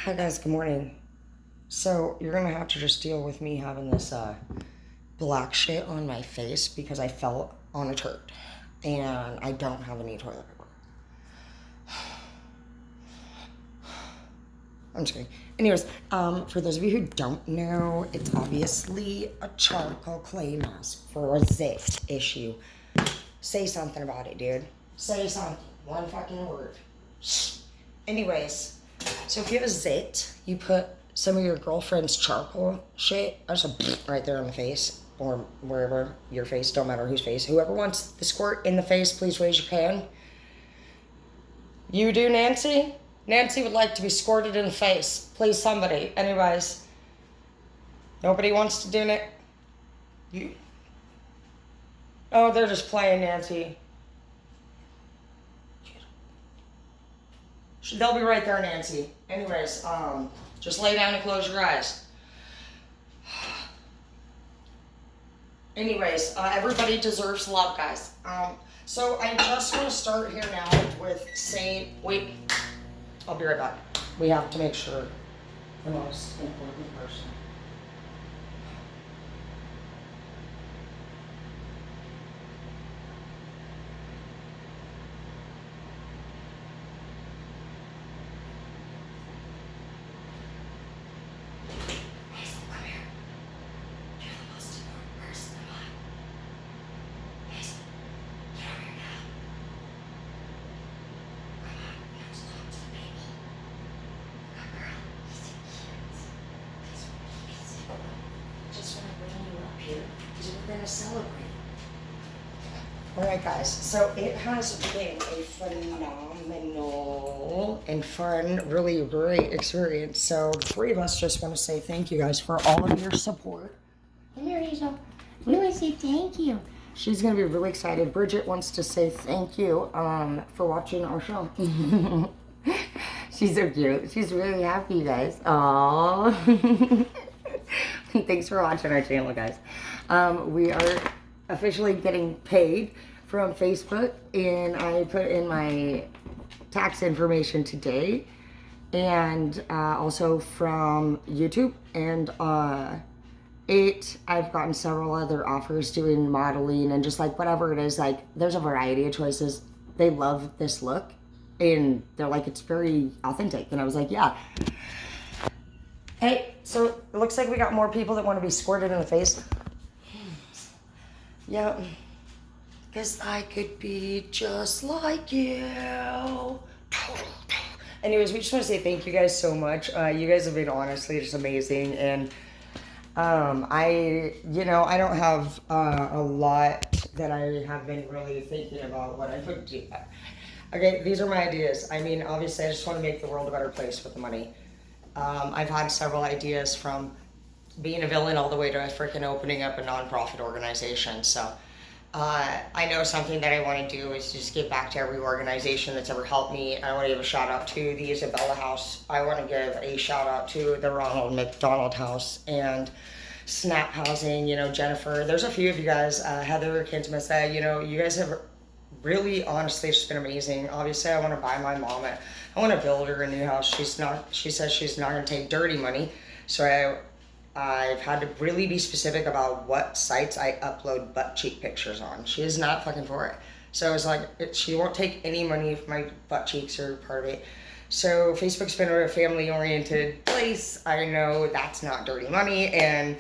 Hi guys, good morning. So you're gonna have to just deal with me having this black shit on my face because I fell on a turd and I don't have any toilet paper. I'm just kidding. Anyways, for those of you who don't know, it's obviously a charcoal clay mask for a zit issue. Say something about it, dude. Say something. One fucking word. Anyways, so if you have a zit, you put some of your girlfriend's charcoal shit, just right there on the face, or wherever your face, don't matter whose face. Whoever wants the squirt in the face, please raise your hand. You do, Nancy? Nancy would like to be squirted in the face. Please, somebody. Anyways, nobody wants to do it. You. Oh, they're just playing, Nancy. They'll be right there, Nancy. Anyways, just lay down and close your eyes. Anyways, everybody deserves love, guys. So I just want to start here now with saying, wait, I'll be right back. We have to make sure the most important person. Celebrate. Alright guys, so it has been a phenomenal and fun, really great experience. So the three of us just want to say thank you guys for all of your support. Come here, Hazel. We want to say thank you. She's going to be really excited. Bridget wants to say thank you for watching our show. She's so cute. She's really happy, you guys. Aww. Thanks for watching our channel, guys. We are officially getting paid from Facebook, and I put in my tax information today, and also from YouTube, and I've gotten several other offers doing modeling and just like whatever it is. Like, there's a variety of choices. They love this look, and they're like, it's very authentic, and I was like, yeah. Hey, so it looks like we got more people that want to be squirted in the face. Yeah, because I could be just like you. Anyways, we just want to say thank you guys so much. You guys have been honestly just amazing. And I don't have a lot that I have been really thinking about what I would do. Okay, these are my ideas. I mean, obviously, I just want to make the world a better place with the money. I've had several ideas from being a villain all the way to freaking opening up a nonprofit organization. So I know something that I want to do is just give back to every organization that's ever helped me. I want to give a shout out to the Isabella House. I want to give a shout out to the Ronald McDonald House and Snap Housing, Jennifer. There's a few of you guys, Heather, Kinsmissa, you guys have really honestly just been amazing. Obviously, I want to buy my mom I want to build her a new house. She says she's not going to take dirty money. So I've had to really be specific about what sites I upload butt cheek pictures on. She is not fucking for it. So it's like, she won't take any money from my butt cheeks or part of it. So Facebook's been a family-oriented place. I know that's not dirty money, and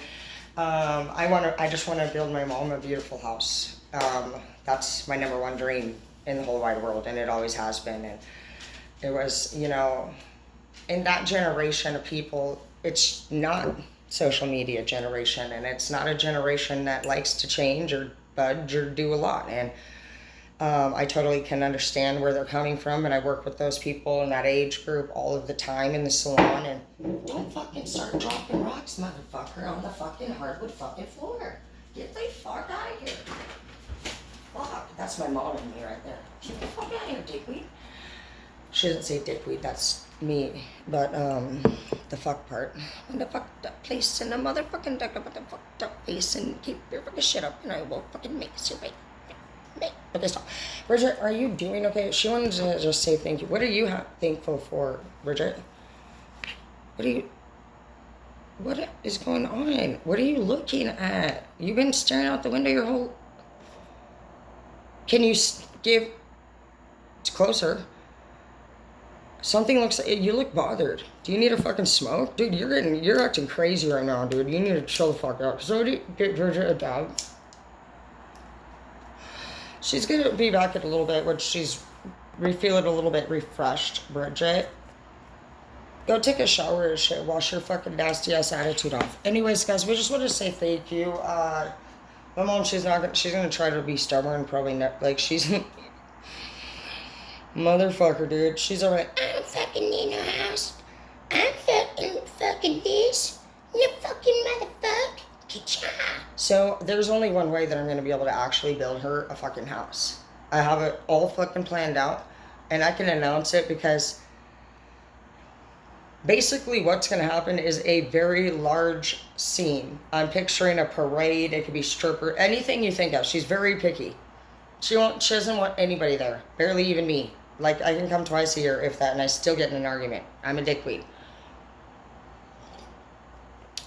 I just want to build my mom a beautiful house. That's my number one dream in the whole wide world, and it always has been. And it was, in that generation of people, it's not social media generation, and it's not a generation that likes to change or budge or do a lot. And I totally can understand where they're coming from, and I work with those people in that age group all of the time in the salon. And don't fucking start dropping rocks, motherfucker, on the fucking hardwood fucking floor. Get the fuck out of here. Fuck, that's my mom and me right there. Get the fuck out of here, dickweed. She doesn't say dickweed, that's me, but the fuck part. And the fucked up place and the motherfucking duck up with the fucked up face, and keep your fucking shit up, and I will fucking make it right. Okay, stop. Bridget, are you doing okay? She wanted to just say thank you. What are you thankful for, Bridget? What is going on? What are you looking at? You've been staring out the window your whole... Can you give... It's closer. Something looks... You look bothered. Do you need a fucking smoke? Dude, you're acting crazy right now, dude. You need to chill the fuck out. So get Georgia a dab. She's gonna be back in a little bit when she's feeling a little bit refreshed, Bridget. Go take a shower and shit. Wash your fucking nasty ass attitude off. Anyways, guys, we just want to say thank you. My mom, she's gonna try to be stubborn, probably not. Like, she's motherfucker, dude. She's alright. I'm fucking in a house. I'm fucking this. You fucking motherfucker. Ka-cha. So there's only one way that I'm gonna be able to actually build her a fucking house. I have it all fucking planned out, and I can announce it because basically what's going to happen is a very large scene. I'm picturing a parade. It could be stripper, anything you think of. She's very picky. She doesn't want anybody there, barely even me. Like, I can come twice a year if that, and I still get in an argument. I'm a dickweed.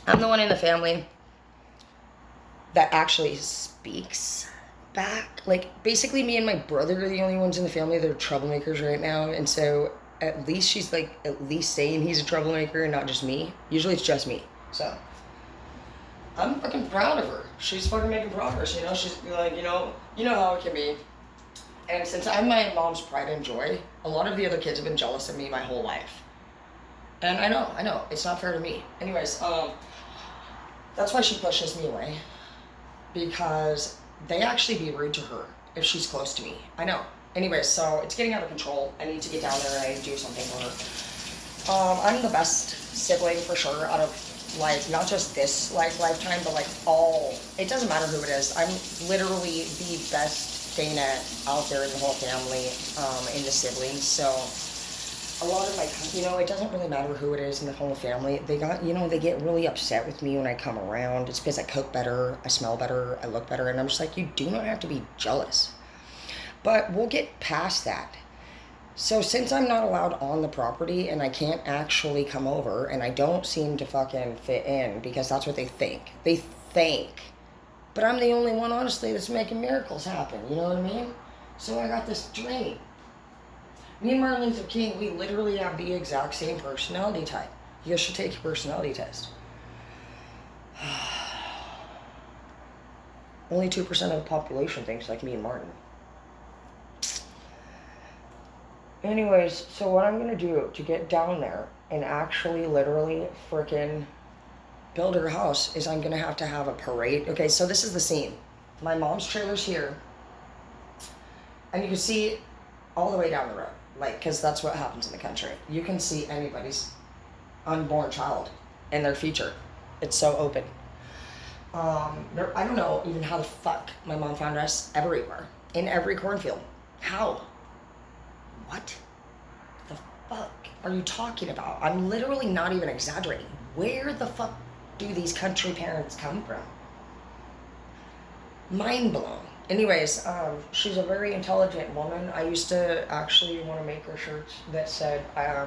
I'm the one in the family that actually speaks back. Like, basically me and my brother are the only ones in the family that are troublemakers right now, and so at least she's like at least saying he's a troublemaker and not just me. Usually it's just me. So I'm fucking proud of her. She's fucking making progress, you know. She's like, you know how it can be. And since I'm my mom's pride and joy, a lot of the other kids have been jealous of me my whole life. And I know, it's not fair to me. Anyways, that's why she pushes me away. Because they actually be rude to her if she's close to me. I know. Anyways, so it's getting out of control. I need to get down there and I need to do something for her. I'm the best sibling for sure out of, like, not just this lifetime, but like all. It doesn't matter who it is. I'm literally the best Dana out there in the whole family, in the siblings. So a lot of it doesn't really matter who it is in the whole family. They get really upset with me when I come around. It's because I cook better, I smell better, I look better, and I'm just like, you do not have to be jealous. But we'll get past that. So since I'm not allowed on the property and I can't actually come over and I don't seem to fucking fit in because that's what they think. They think. But I'm the only one, honestly, that's making miracles happen. You know what I mean? So I got this dream. Me and Martin Luther King, we literally have the exact same personality type. You guys should take your personality test. Only 2% of the population thinks like me and Martin. Anyways, so what I'm going to do to get down there and actually literally freaking build her house is I'm going to have a parade. Okay, so this is the scene. My mom's trailer's here. And you can see all the way down the road. Like, because that's what happens in the country. You can see anybody's unborn child in their future. It's so open. I don't know even how the fuck my mom found us everywhere. In every cornfield. How? What the fuck are you talking about? I'm literally not even exaggerating. Where the fuck do these country parents come from? Mind blown. Anyways, she's a very intelligent woman. I used to actually want to make her shirts that said, I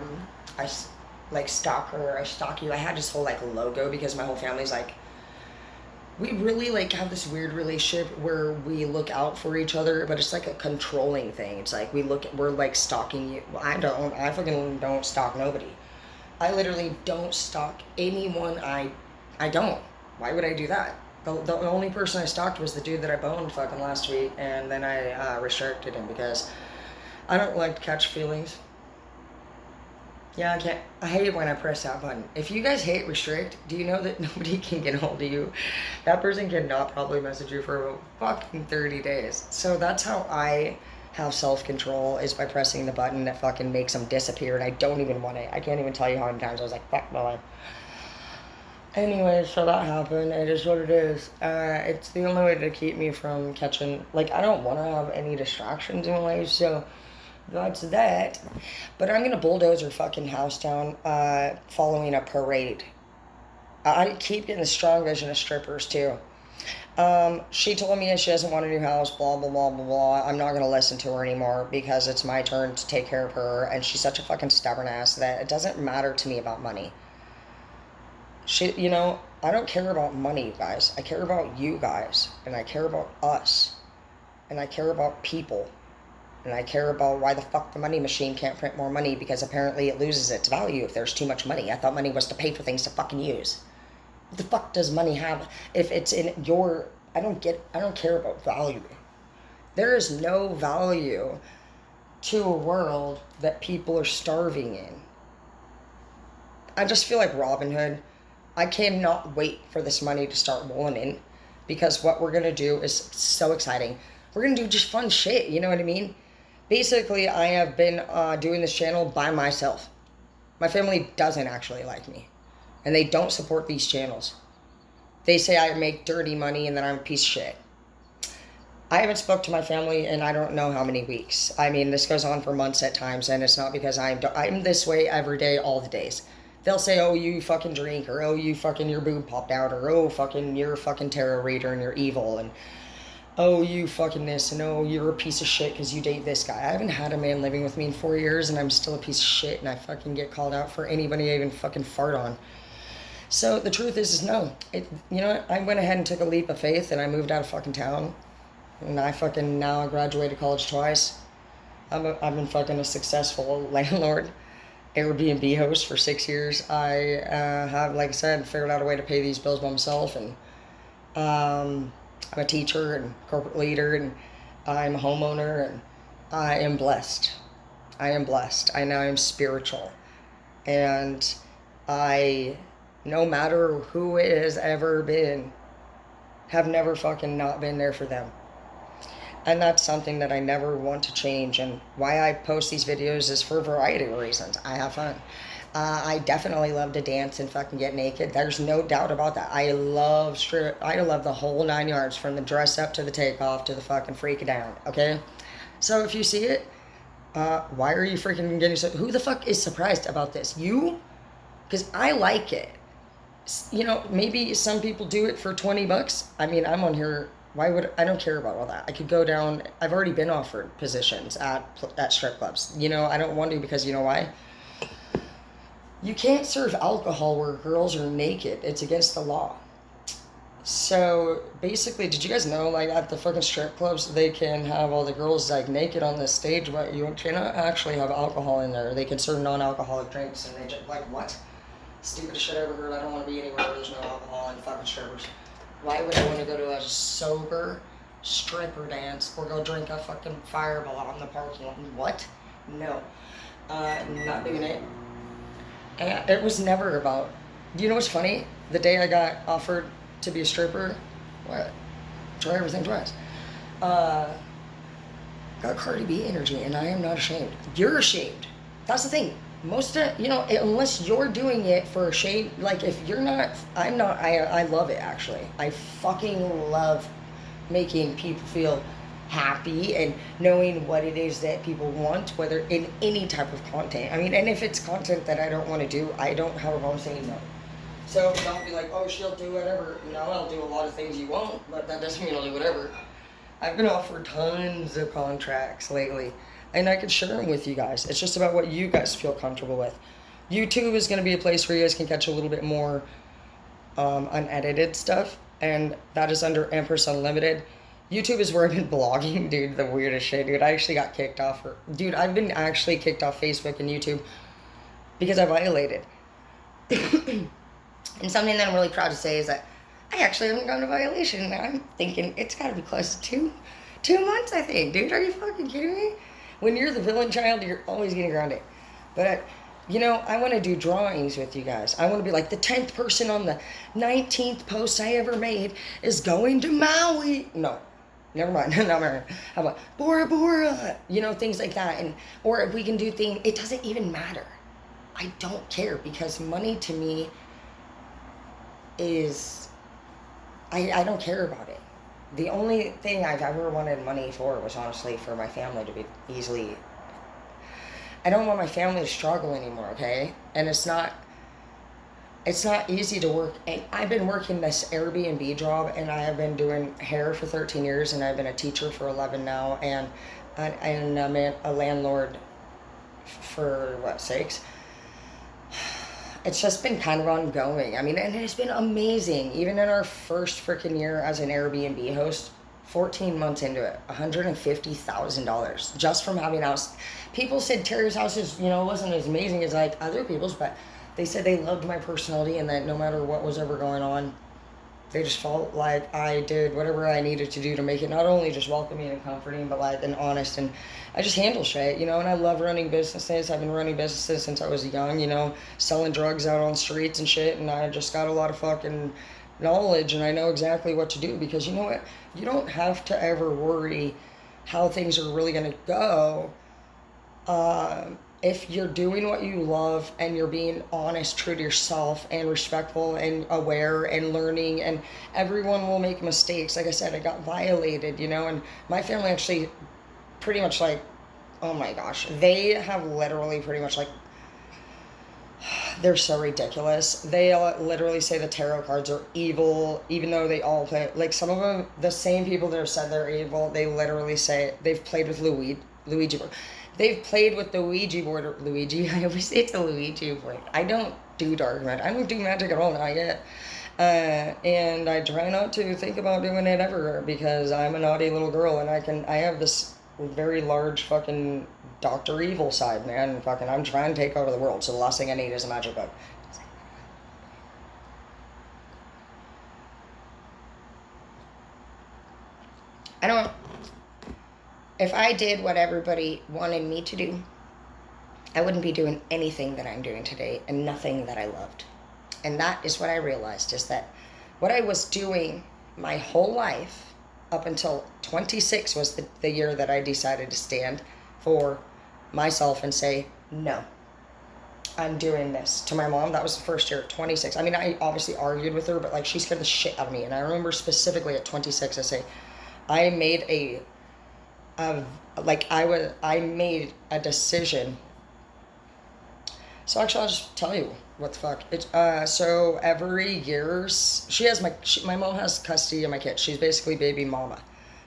like stalk her, I stalk you. I had this whole like logo because my whole family's like, we really like have this weird relationship where we look out for each other, but it's like a controlling thing. It's like we're like stalking you. I fucking don't stalk nobody. I literally don't stalk anyone. I don't. Why would I do that? The only person I stalked was the dude that I boned fucking last week, and then I restricted him because I don't like to catch feelings. Yeah, I can't. I hate when I press that button. If you guys hate restrict, do you know that nobody can get a hold of you? That person cannot probably message you for about fucking 30 days. So that's how I have self-control, is by pressing the button that fucking makes them disappear, and I don't even want it. I can't even tell you how many times I was like, fuck my life. Anyway, so that happened. It is what it is. It's the only way to keep me from catching, like, I don't want to have any distractions in my life, so that's that. But I'm gonna bulldoze her fucking house down, following a parade. I keep getting the strong vision of strippers too. She told me she doesn't want a new house, blah, blah, blah, blah, blah. I'm not gonna listen to her anymore because it's my turn to take care of her, and she's such a fucking stubborn ass that it doesn't matter to me about money. Shit, I don't care about money, guys. I care about you guys, and I care about us, and I care about people, and I care about why the fuck the money machine can't print more money, because apparently it loses its value if there's too much money. I thought money was to pay for things to fucking use. What the fuck does money have if it's in your... I don't care about value. There is no value to a world that people are starving in. I just feel like Robin Hood. I cannot wait for this money to start rolling in, because what we're going to do is so exciting. We're going to do just fun shit, you know what I mean? Basically, I have been doing this channel by myself. My family doesn't actually like me, and they don't support these channels. They say I make dirty money and that I'm a piece of shit. I haven't spoke to my family in I don't know how many weeks. I mean, this goes on for months at times, and it's not because I'm this way every day, all the days. They'll say, oh, you fucking drink, or oh, you fucking, your boob popped out, or oh, fucking, you're a fucking tarot reader and you're evil, and oh, you fucking this, and oh, you're a piece of shit because you date this guy. I haven't had a man living with me in 4 years, and I'm still a piece of shit, and I fucking get called out for anybody I even fucking fart on. So the truth is no. You know what? I went ahead and took a leap of faith, and I moved out of fucking town, and I graduated college twice. I've been fucking a successful landlord. Airbnb host for 6 years. I have, like I said, figured out a way to pay these bills by myself, and I'm a teacher and corporate leader, and I'm a homeowner, and I am blessed. I am blessed. I know I'm spiritual, and no matter who it has ever been, have never fucking not been there for them. And that's something that I never want to change. And why I post these videos is for a variety of reasons. I have fun. I definitely love to dance and fucking get naked. There's no doubt about that. I love the whole 9 yards, from the dress up to the takeoff to the fucking freak down. Okay? So if you see it, why are you freaking getting so... Who the fuck is surprised about this? You? Because I like it. Maybe some people do it for $20. I mean, I'm on here... I don't care about all that. I could go down... I've already been offered positions at strip clubs. I don't want to, because you know why? You can't serve alcohol where girls are naked. It's against the law. So, basically, did you guys know, like, at the fucking strip clubs, they can have all the girls, like, naked on the stage, but you cannot actually have alcohol in there. They can serve non-alcoholic drinks, and they just... Like, what? Stupidest shit I ever heard. I don't want to be anywhere where there's no alcohol and fucking strippers. Why would I want to go to a sober stripper dance or go drink a fucking Fireball on the parking lot? What? No. Not doing it. And it was never about... Do you know what's funny? The day I got offered to be a stripper, what? Try everything twice. Got Cardi B energy, and I am not ashamed. You're ashamed. That's the thing. Most of, unless you're doing it for shame, like, if you're not, I'm not, I love it, actually. I fucking love making people feel happy and knowing what it is that people want, whether in any type of content. I mean, and if it's content that I don't want to do, I don't have a problem saying no. So don't be like, oh, she'll do whatever. No, I'll do a lot of things you won't, but that doesn't mean I'll do whatever. I've been offered tons of contracts lately, and I can share them with you guys. It's just about what you guys feel comfortable with. YouTube is going to be a place where you guys can catch a little bit more unedited stuff, and that is under Empress Unlimited. YouTube is where I've been blogging, dude, the weirdest shit, dude. I actually got kicked off. Dude, I've been actually kicked off Facebook and YouTube because I violated. And something that I'm really proud to say is that I actually haven't gotten a violation. And I'm thinking it's got to be close to two months, I think. Dude, are you fucking kidding me? When you're the villain child, you're always getting grounded. But, I want to do drawings with you guys. I want to be like, the 10th person on the 19th post I ever made is going to Maui. No, never mind. Not Maui. How about Bora Bora? Things like that. Or if we can do things, it doesn't even matter. I don't care, because money to me is, I don't care about it. The only thing I've ever wanted money for was honestly for my family to be easily... I don't want my family to struggle anymore, okay? And it's not easy to work. And I've been working this Airbnb job, and I have been doing hair for 13 years, and I've been a teacher for 11 now, and a landlord for, 6? it's just been kind of ongoing. I mean, and it's been amazing. Even in our first freaking year as an Airbnb host, 14 months into it, $150,000 just from having house. People said Terry's house is, wasn't as amazing as like other people's, but they said they loved my personality and that no matter what was ever going on, they just felt like I did whatever I needed to do to make it not only just welcoming and comforting, but like and honest. And I just handle shit, and I love running businesses. I've been running businesses since I was young, selling drugs out on streets and shit. And I just got a lot of fucking knowledge, and I know exactly what to do because you know what? You don't have to ever worry how things are really going to go. If you're doing what you love and you're being honest, true to yourself and respectful and aware and learning, and everyone will make mistakes. Like I said, I got violated, and my family actually pretty much like, oh my gosh, they have literally pretty much like, they're so ridiculous. They literally say the tarot cards are evil, even though they all play, like some of them, the same people that have said they're evil, they literally say they've played with Luigi board. They've played with the Ouija board, or Luigi, I always say it's a Luigi board. I don't do dark magic. I don't do magic at all, not yet. And I try not to think about doing it ever because I'm a naughty little girl and I have this very large fucking Dr. Evil side, man. Fucking, I'm trying to take over the world, so the last thing I need is a magic book. I don't... If I did what everybody wanted me to do, I wouldn't be doing anything that I'm doing today and nothing that I loved. And that is what I realized, is that what I was doing my whole life up until 26 was the year that I decided to stand for myself and say, no, I'm doing this. To my mom, that was the first year, 26. I mean, I obviously argued with her, but like she scared the shit out of me. And I remember specifically at 26, I made I made a decision. So actually, I'll just tell you what the fuck. So every year, my mom has custody of my kids. She's basically baby mama.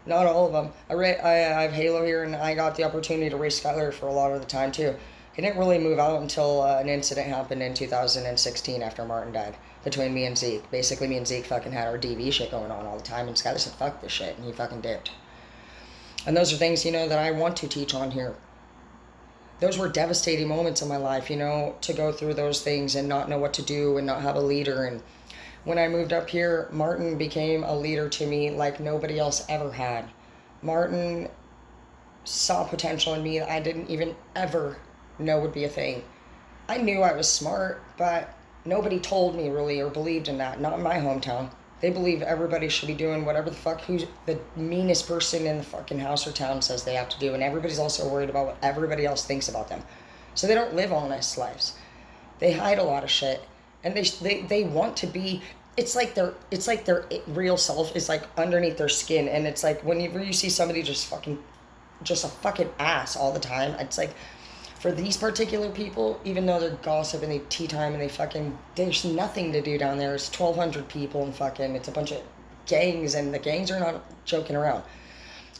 Not all of them. I have Halo here, and I got the opportunity to raise Skylar for a lot of the time too. He didn't really move out until an incident happened in 2016 after Martin died. Between me and Zeke. Basically, me and Zeke fucking had our DV shit going on all the time, and Skylar said, fuck this shit, and he fucking dipped. And those are things, that I want to teach on here. Those were devastating moments in my life, to go through those things and not know what to do and not have a leader. And when I moved up here, Martin became a leader to me like nobody else ever had. Martin saw potential in me that I didn't even ever know would be a thing. I knew I was smart, but nobody told me really or believed in that. Not in my hometown. They believe everybody should be doing whatever the fuck who's the meanest person in the fucking house or town says they have to do. And everybody's also worried about what everybody else thinks about them. So they don't live honest lives. They hide a lot of shit. And they want to be, it's like their real self is like underneath their skin. And it's like whenever you see somebody just a fucking ass all the time, it's like, for these particular people, even though they're gossip and they tea time and there's nothing to do down there. It's 1,200 people and fucking, it's a bunch of gangs, and the gangs are not joking around.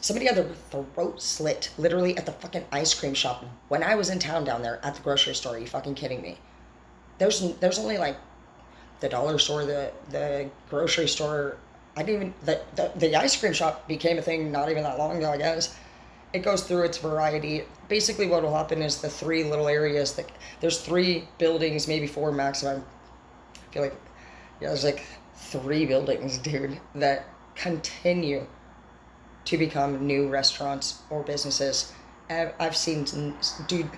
Somebody had their throat slit literally at the fucking ice cream shop when I was in town down there at the grocery store. Are you fucking kidding me? There's only like the dollar store, the grocery store. The ice cream shop became a thing not even that long ago, I guess. It goes through its variety. Basically what will happen is the three little areas there's 3 buildings, maybe 4 maximum. I feel like, there's like 3 buildings, dude, that continue to become new restaurants or businesses. I've seen, dude,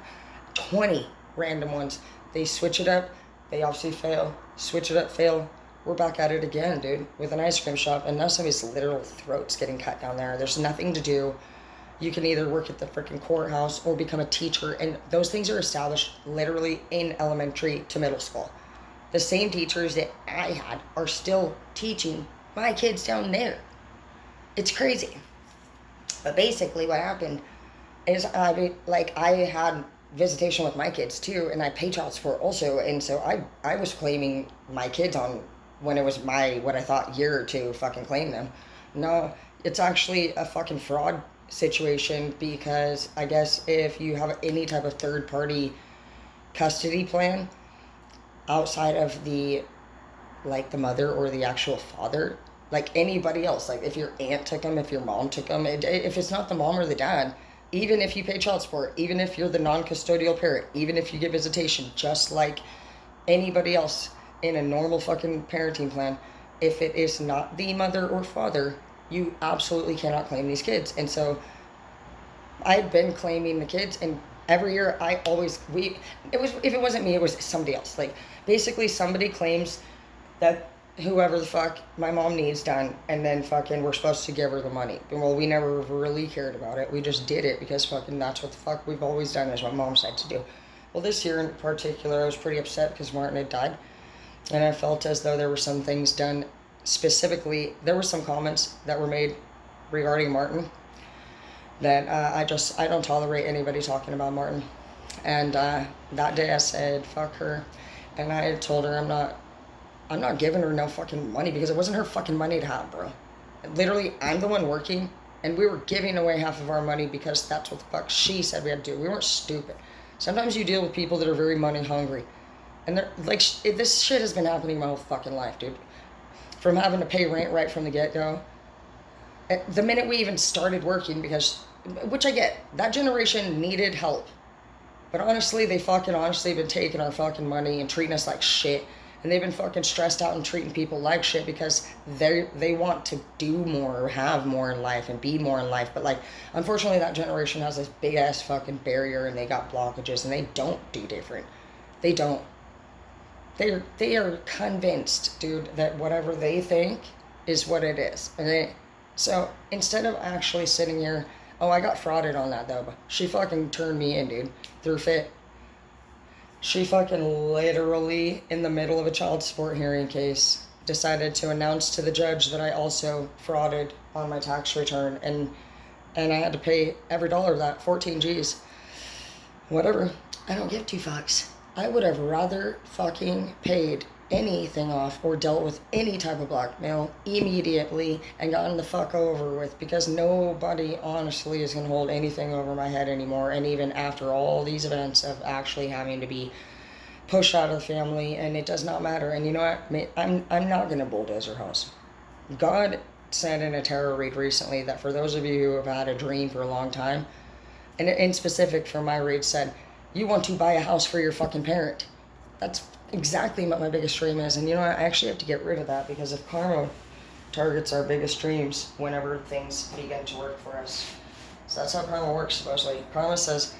20 random ones. They switch it up, they obviously fail, switch it up, fail. We're back at it again, dude, with an ice cream shop, and now somebody's literal throats getting cut down there. There's nothing to do. You can either work at the freaking courthouse or become a teacher, and those things are established literally in elementary to middle school. The same teachers that I had are still teaching my kids down there. It's crazy. But basically what happened is I had visitation with my kids too, and I pay child support also, and so I was claiming my kids on when it was my, what I thought, year or two fucking claim them. No, it's actually a fucking fraud situation, because I guess if you have any type of third party custody plan, outside of the mother or the actual father, like anybody else, like if your aunt took them, if your mom took them, if it's not the mom or the dad, even if you pay child support, even if you're the non-custodial parent, even if you get visitation, just like anybody else in a normal fucking parenting plan, if it is not the mother or father, you absolutely cannot claim these kids. And so I've been claiming the kids, and every year if it wasn't me, it was somebody else. Like basically somebody claims that whoever the fuck my mom needs done, and then fucking we're supposed to give her the money. Well, we never really cared about it. We just did it because fucking that's what the fuck we've always done, is what mom said to do. Well, this year in particular, I was pretty upset because Martin had died, and I felt as though there were some things done. Specifically, there were some comments that were made regarding Martin that I don't tolerate anybody talking about Martin. And that day I said, fuck her. And I told her I'm not giving her no fucking money, because it wasn't her fucking money to have, bro. Literally, I'm the one working, and we were giving away half of our money because that's what the fuck she said we had to do. We weren't stupid. Sometimes you deal with people that are very money hungry. And they're like, this shit has been happening my whole fucking life, dude. From having to pay rent right from the get-go. The minute we even started working, which I get, that generation needed help. But honestly, they fucking honestly been taking our fucking money and treating us like shit. And they've been fucking stressed out and treating people like shit because they want to do more or have more in life and be more in life. But like, unfortunately, that generation has this big ass fucking barrier, and they got blockages, and they don't do different. They don't. They are convinced, dude, that whatever they think is what it is. So instead of actually sitting here, oh, I got frauded on that though, but she fucking turned me in, dude, through fit. She fucking literally, in the middle of a child support hearing case, decided to announce to the judge that I also frauded on my tax return, and I had to pay every dollar of that, 14 G's. Whatever. I don't give two fucks. I would have rather fucking paid anything off or dealt with any type of blackmail immediately and gotten the fuck over with, because nobody honestly is going to hold anything over my head anymore. And even after all these events of actually having to be pushed out of the family, and it does not matter. And you know what? I'm not going to bulldoze her house. God said in a tarot read recently that for those of you who have had a dream for a long time, and in specific for my read said, you want to buy a house for your fucking parent. That's exactly what my biggest dream is. And you know what? I actually have to get rid of that, because if karma targets our biggest dreams whenever things begin to work for us. So that's how karma works, supposedly. Karma says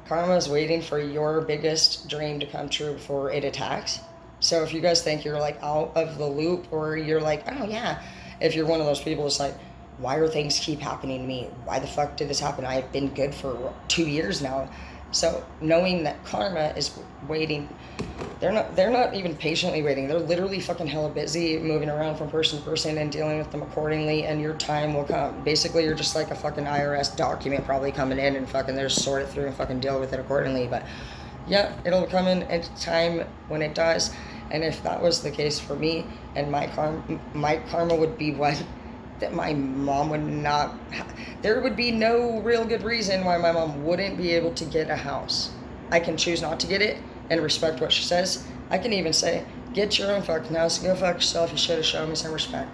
karma is waiting for your biggest dream to come true before it attacks. So if you guys think you're like out of the loop, or you're like, oh yeah, if you're one of those people that's like, why are things keep happening to me? Why the fuck did this happen? I've been good for 2 years now. So knowing that karma is waiting, they're not even patiently waiting. They're literally fucking hella busy moving around from person to person and dealing with them accordingly, and your time will come. Basically, you're just like a fucking IRS document probably coming in, and fucking they're just sort it through and fucking deal with it accordingly. But yeah, it'll come in at time when it does. And if that was the case for me, and my karma would be what? That my mom would not, there would be no real good reason why my mom wouldn't be able to get a house. I can choose not to get it and respect what she says. I can even say, get your own fucking house, go fuck yourself, you should have shown me some respect.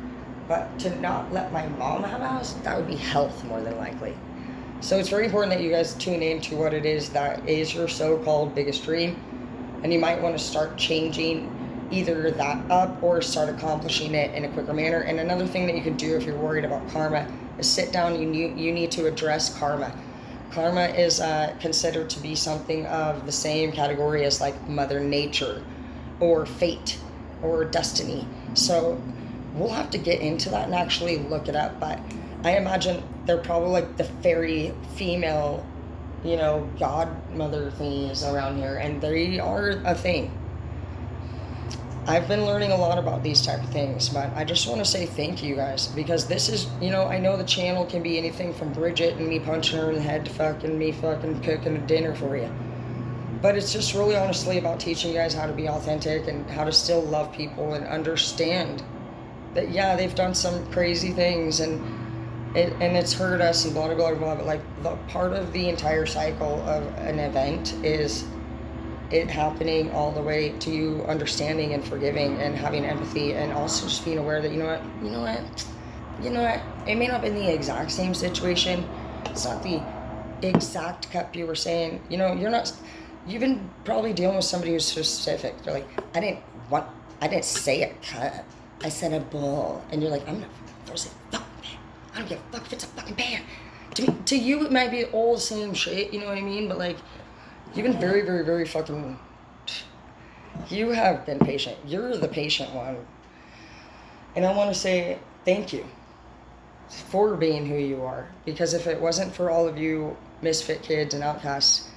But to not let my mom have a house, that would be health more than likely. So it's very important that you guys tune in to what it is that is your so-called biggest dream. And you might want to start changing either that up or start accomplishing it in a quicker manner. And another thing that you can do if you're worried about karma is sit down. You need to address karma. Karma is considered to be something of the same category as like Mother Nature or fate or destiny. So we'll have to get into that and actually look it up. But I imagine they're probably like the fairy female, godmother things around here, and they are a thing. I've been learning a lot about these type of things, but I just want to say thank you guys, because this is, I know the channel can be anything from Bridget and me punching her in the head to fucking me fucking cooking a dinner for you. But it's just really honestly about teaching you guys how to be authentic and how to still love people and understand that, yeah, they've done some crazy things and it's hurt us and blah, blah, blah, blah, but like the part of the entire cycle of an event is it happening all the way to you understanding and forgiving and having empathy, and also just being aware that you know what, it may not be in the exact same situation. It's not the exact cup you were saying. You've been probably dealing with somebody who's specific. They're like, I didn't say a cup. I said a bowl. And you're like, I'm gonna force it. Fuck, man. I don't give a fuck if it's a fucking pan. To you, it might be all the same shit, you know what I mean? But like, you've been very, very, very fucking, you have been patient. You're the patient one. And I want to say thank you for being who you are. Because if it wasn't for all of you misfit kids and outcasts,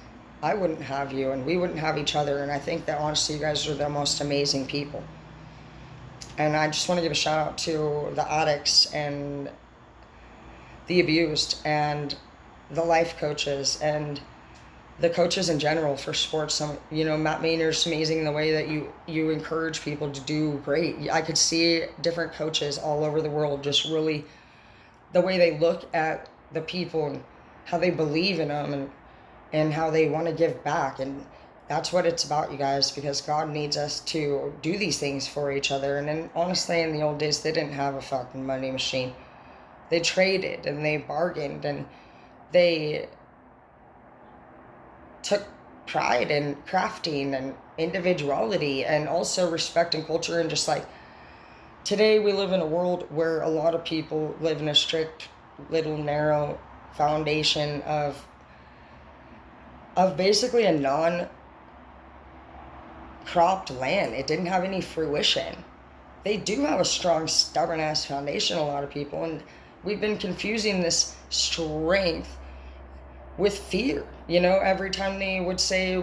I wouldn't have you, and we wouldn't have each other. And I think that honestly, you guys are the most amazing people. And I just want to give a shout out to the addicts and the abused and the life coaches and the coaches in general for sports. Matt Maynard's amazing in the way that you encourage people to do great. I could see different coaches all over the world just really the way they look at the people and how they believe in them and how they want to give back. And that's what it's about, you guys, because God needs us to do these things for each other. And then honestly, in the old days, they didn't have a fucking money machine. They traded and they bargained and they took pride in crafting and individuality and also respect and culture. And just like today, we live in a world where a lot of people live in a strict, little, narrow foundation of basically a non-cropped land. It didn't have any fruition. They do have a strong, stubborn-ass foundation, a lot of people, and we've been confusing this strength with fear. Every time they would say,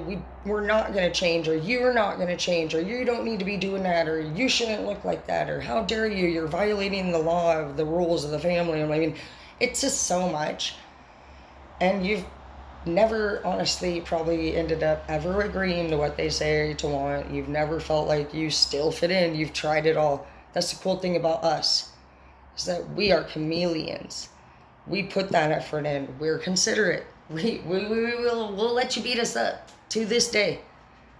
we're not going to change, or you're not going to change, or you don't need to be doing that, or you shouldn't look like that, or how dare you, you're violating the law of the rules of the family. I mean, it's just so much. And you've never honestly probably ended up ever agreeing to what they say to want. You've never felt like you still fit in. You've tried it all. That's the cool thing about us, is that we are chameleons. We put that effort in. We're considerate. We'll let you beat us up. To this day,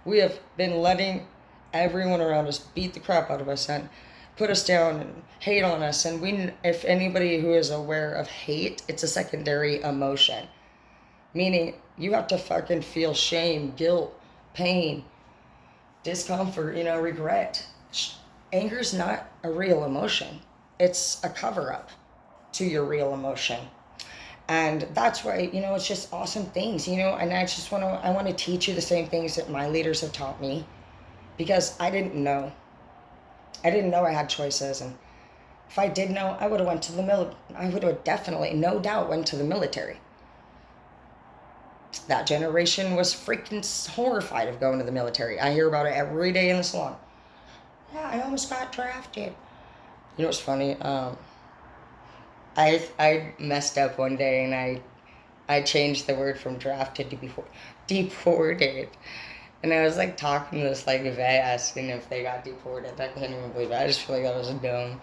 we have been letting everyone around us beat the crap out of us and put us down and hate on us. And if anybody who is aware of hate, it's a secondary emotion. Meaning, you have to fucking feel shame, guilt, pain, discomfort, regret. Anger is not a real emotion. It's a cover-up to your real emotion. And that's why, it's just awesome things, and I want to teach you the same things that my leaders have taught me, because I didn't know. I didn't know I had choices. And if I did know, I would have went to the military. I would have definitely, no doubt, went to the military. That generation was freaking horrified of going to the military. I hear about it every day in the salon. Yeah, I almost got drafted. You know what's funny? I messed up one day and I changed the word from drafted to deported. And I was like talking to this like vet asking if they got deported. I can't even believe it. I just feel like that was dumb.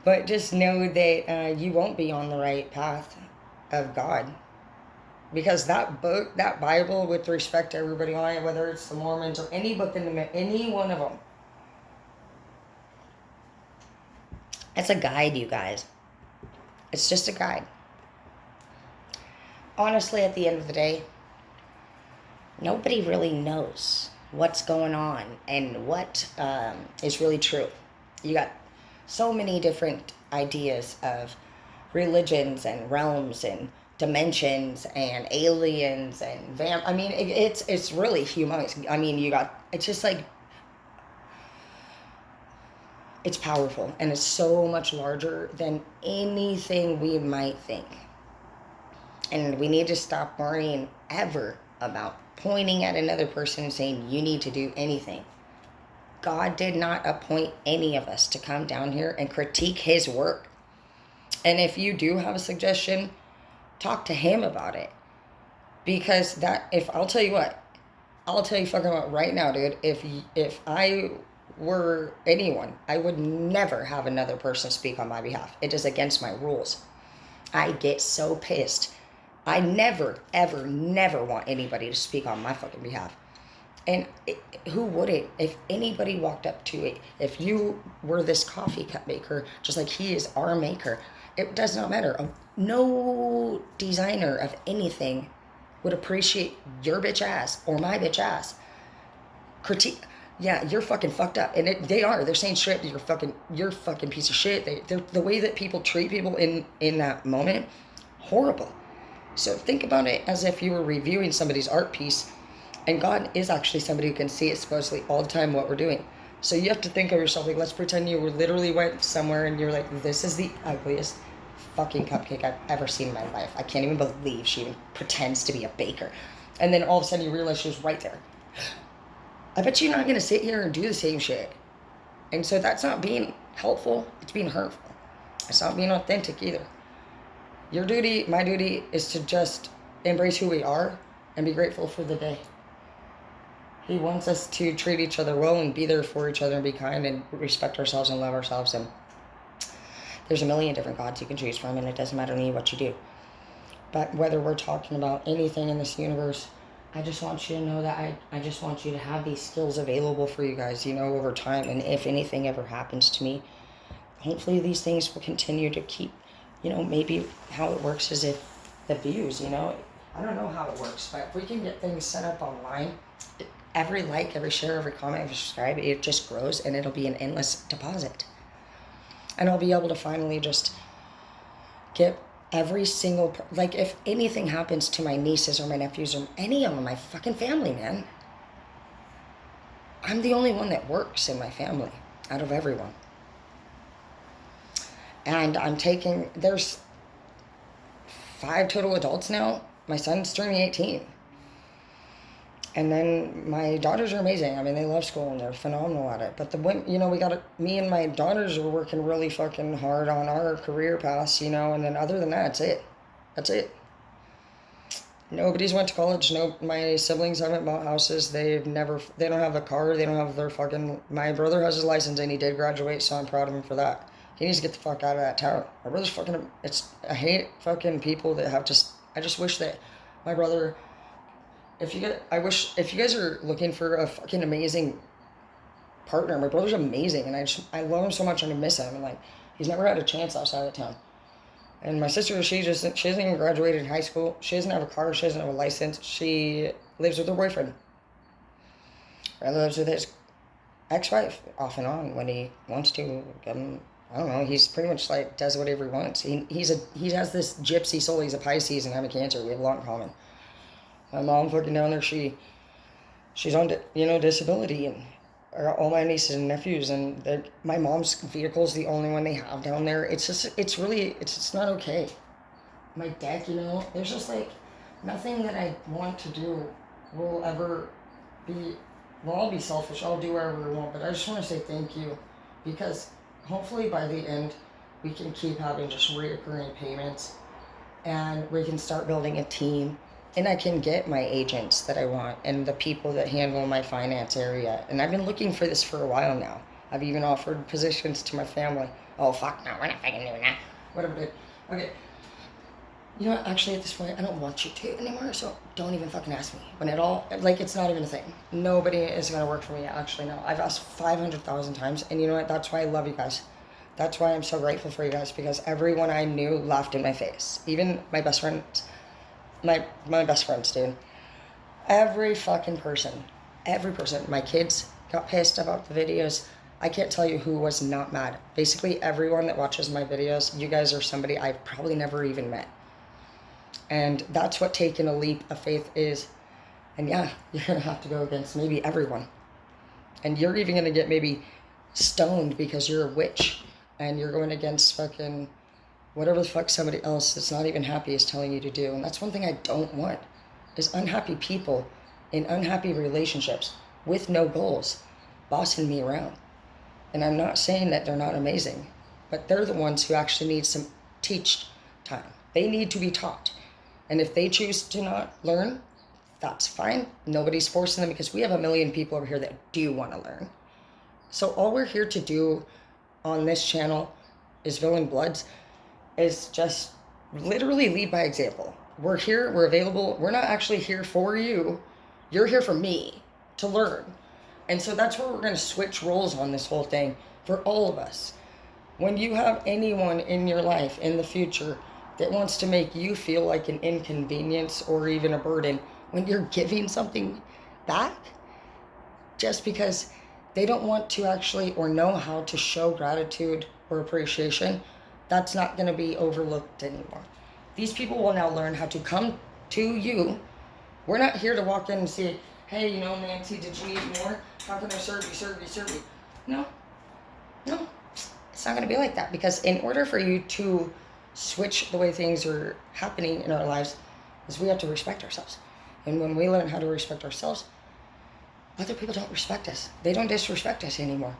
But just know that you won't be on the right path of God. Because that book, that Bible, with respect to everybody on it, whether it's the Mormons or any book any one of them, it's a guide, you guys. It's just a guide. Honestly, at the end of the day, nobody really knows what's going on and what is really true. You got so many different ideas of religions and realms and dimensions and aliens and it's really humongous. It's just like, it's powerful, and it's so much larger than anything we might think. And we need to stop worrying ever about pointing at another person and saying, you need to do anything. God did not appoint any of us to come down here and critique his work. And if you do have a suggestion, talk to him about it. Because I'll tell you fucking what right now, dude, if I were anyone, I would never have another person speak on my behalf. It is against my rules. I get so pissed. I never, ever, never want anybody to speak on my fucking behalf. And who wouldn't? If anybody walked up to it, if you were this coffee cup maker, just like he is our maker, it does not matter. No designer of anything would appreciate your bitch ass or my bitch ass. Critique. Yeah, you're fucking fucked up, and they are. They're saying straight, you're fucking piece of shit. They're the way that people treat people in that moment, horrible. So think about it as if you were reviewing somebody's art piece, and God is actually somebody who can see it supposedly all the time what we're doing. So you have to think of yourself like, let's pretend you literally went somewhere and you're like, this is the ugliest fucking cupcake I've ever seen in my life. I can't even believe she even pretends to be a baker. And then all of a sudden you realize she was right there. I bet you're not going to sit here and do the same shit. And so that's not being helpful. It's being hurtful. It's not being authentic either. Your duty, my duty, is to just embrace who we are and be grateful for the day. He wants us to treat each other well and be there for each other and be kind and respect ourselves and love ourselves. And there's a million different gods you can choose from, and it doesn't matter to me what you do. But whether we're talking about anything in this universe, I just want you to know that I just want you to have these skills available for you guys, over time. And if anything ever happens to me, hopefully these things will continue to keep, maybe how it works is if the views, I don't know how it works, but if we can get things set up online, every like, every share, every comment, every subscribe, it just grows and it'll be an endless deposit. And I'll be able to finally just get every single, like if anything happens to my nieces or my nephews or any of my fucking family, man, I'm the only one that works in my family out of everyone. And there's 5 total adults now. My son's turning 18. And then my daughters are amazing. I mean, they love school and they're phenomenal at it. But the women, me and my daughters are working really fucking hard on our career paths, and then other than that, that's it. Nobody's went to college. No, my siblings haven't bought houses. They don't have a car. They don't have my brother has his license and he did graduate, so I'm proud of him for that. He needs to get the fuck out of that town. My brother's I hate fucking people that I just wish that my brother, if you guys are looking for a fucking amazing partner, my brother's amazing, and I love him so much and I miss him, and he's never had a chance outside of town. And my sister, she hasn't even graduated high school. She doesn't have a car. She doesn't have a license. She lives with her boyfriend. Or lives with his ex-wife off and on when he wants to. I don't know. He's pretty much does whatever he wants. He has this gypsy soul. He's a Pisces and having cancer. We have a lot in common. My mom's looking down there. She's on disability, and all my nieces and nephews, and my mom's vehicle is the only one they have down there. It's not okay. My deck, there's just nothing that I want to do will ever be. Well, I'll be selfish. I'll do whatever I want, but I just want to say thank you, because hopefully by the end we can keep having just reoccurring payments, and we can start building a team. And I can get my agents that I want and the people that handle my finance area. And I've been looking for this for a while now. I've even offered positions to my family. Oh, fuck, no, we're not fucking doing that. Whatever, dude. Okay. You know what? Actually, at this point, I don't want you to anymore, so don't even fucking ask me. When it all, it's not even a thing. Nobody is going to work for me, actually, no. I've asked 500,000 times, and you know what? That's why I love you guys. That's why I'm so grateful for you guys, because everyone I knew laughed in my face. Even my best friends. My best friends, dude. Every person. My kids got pissed about the videos. I can't tell you who was not mad. Basically, everyone that watches my videos, you guys are somebody I've probably never even met. And that's what taking a leap of faith is. And yeah, you're going to have to go against maybe everyone. And you're even going to get maybe stoned because you're a witch. And you're going against fucking whatever the fuck somebody else that's not even happy is telling you to do. And that's one thing I don't want, is unhappy people in unhappy relationships with no goals bossing me around. And I'm not saying that they're not amazing, but they're the ones who actually need some teach time. They need to be taught. And if they choose to not learn, that's fine. Nobody's forcing them, because we have a million people over here that do want to learn. So all we're here to do on this channel is Villain Bloods is just literally lead by example. We're here, we're available. We're not actually here for you. You're here for me. to learn. And so that's where we're going to switch roles on this whole thing for all of us. When you have anyone in your life in the future that wants to make you feel like an inconvenience or even a burden, when you're giving something back, just because they don't want to actually or know how to show gratitude or appreciation, that's not going to be overlooked anymore. These people will now learn how to come to you. We're not here to walk in and say, hey, Nancy, did you need more? How can I serve you? No. It's not going to be like that, because in order for you to switch the way things are happening in our lives, is we have to respect ourselves. And when we learn how to respect ourselves, other people don't respect us. They don't disrespect us anymore.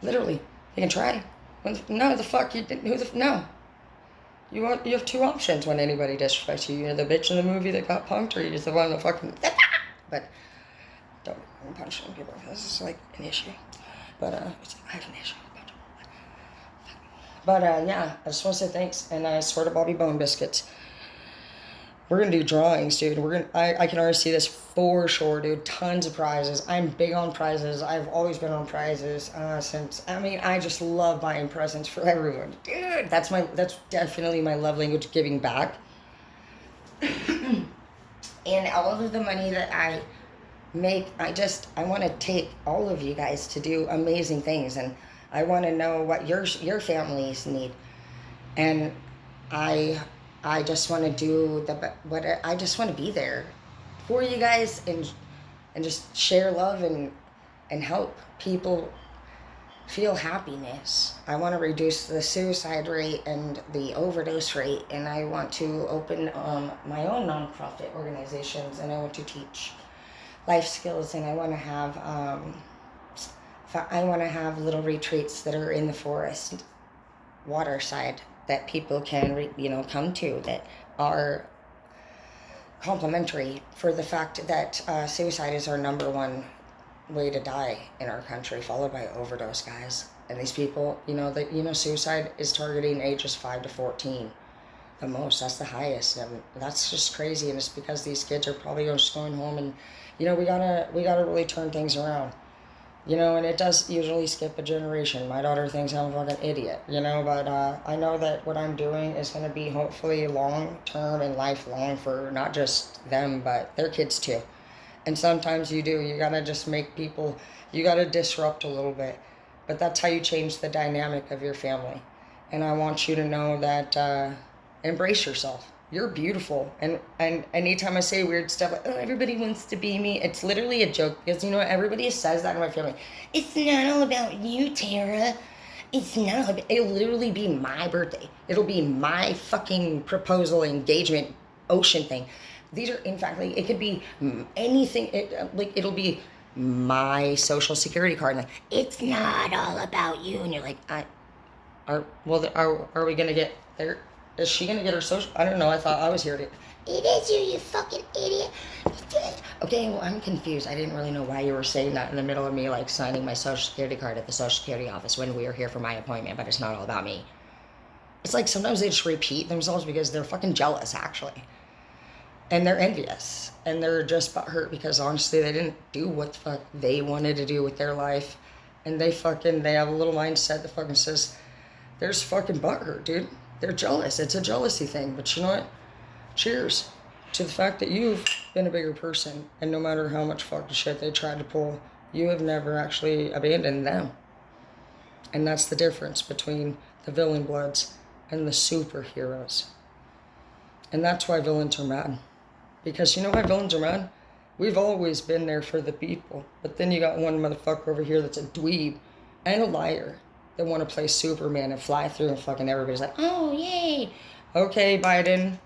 Literally, they can try. No, the fuck you didn't. No. You have two options when anybody disrespects you. You're the bitch in the movie that got punked, or you're the one that fucking. But don't punch people. This is like an issue. But I have an issue. But yeah, I just want to say thanks, and I swear to Bobby Bone Biscuits, we're gonna do drawings, dude. I can already see this for sure, dude. Tons of prizes. I'm big on prizes. I've always been on prizes since. I just love buying presents for everyone, dude. That's definitely my love language, giving back. And all of the money that I make, I want to take all of you guys to do amazing things, and I want to know what your families need, and I just want to do I just want to be there for you guys and just share love and help people feel happiness. I want to reduce the suicide rate and the overdose rate, and I want to open my own nonprofit organizations, and I want to teach life skills, and I want to have little retreats that are in the forest, waterside, that people can come to, that are complimentary, for the fact that suicide is our number one way to die in our country, followed by overdose, guys. And these people, suicide is targeting ages 5 to 14 the most. That's the highest, and that's just crazy. And it's because these kids are probably just going home, and we gotta really turn things around. And it does usually skip a generation. My daughter thinks I'm a fucking idiot, but I know that what I'm doing is going to be hopefully long-term and lifelong for not just them, but their kids too. And sometimes you gotta just make people, you gotta disrupt a little bit. But that's how you change the dynamic of your family. And I want you to know that, embrace yourself. You're beautiful. And anytime I say weird stuff like, oh, everybody wants to be me, it's literally a joke, because everybody says that in my family. It's not all about you, Tara. It's not. It'll literally be my birthday. It'll be my fucking proposal, engagement, ocean thing. These are, in fact, like, it could be anything. It'll be my social security card. Like, it's not all about you. And you're like, are we gonna get there? Is she gonna get her social? I don't know. I thought I was here to. It is you fucking idiot. Okay, well, I'm confused. I didn't really know why you were saying that in the middle of me, like, signing my social security card at the social security office when we were here for my appointment, but it's not all about me. It's like sometimes they just repeat themselves because they're fucking jealous, actually. And they're envious. And they're just butthurt because, honestly, they didn't do what the fuck they wanted to do with their life. And they have a little mindset that fucking says, there's fucking butthurt, dude. They're jealous. It's a jealousy thing. But you know what? Cheers to the fact that you've been a bigger person. And no matter how much fucking shit they tried to pull, you have never actually abandoned them. And that's the difference between the villain bloods and the superheroes. And that's why villains are mad. Because you know why villains are mad? We've always been there for the people. But then you got one motherfucker over here that's a dweeb and a liar that want to play Superman and fly through, and fucking everybody's like, oh, yay. Okay, Biden,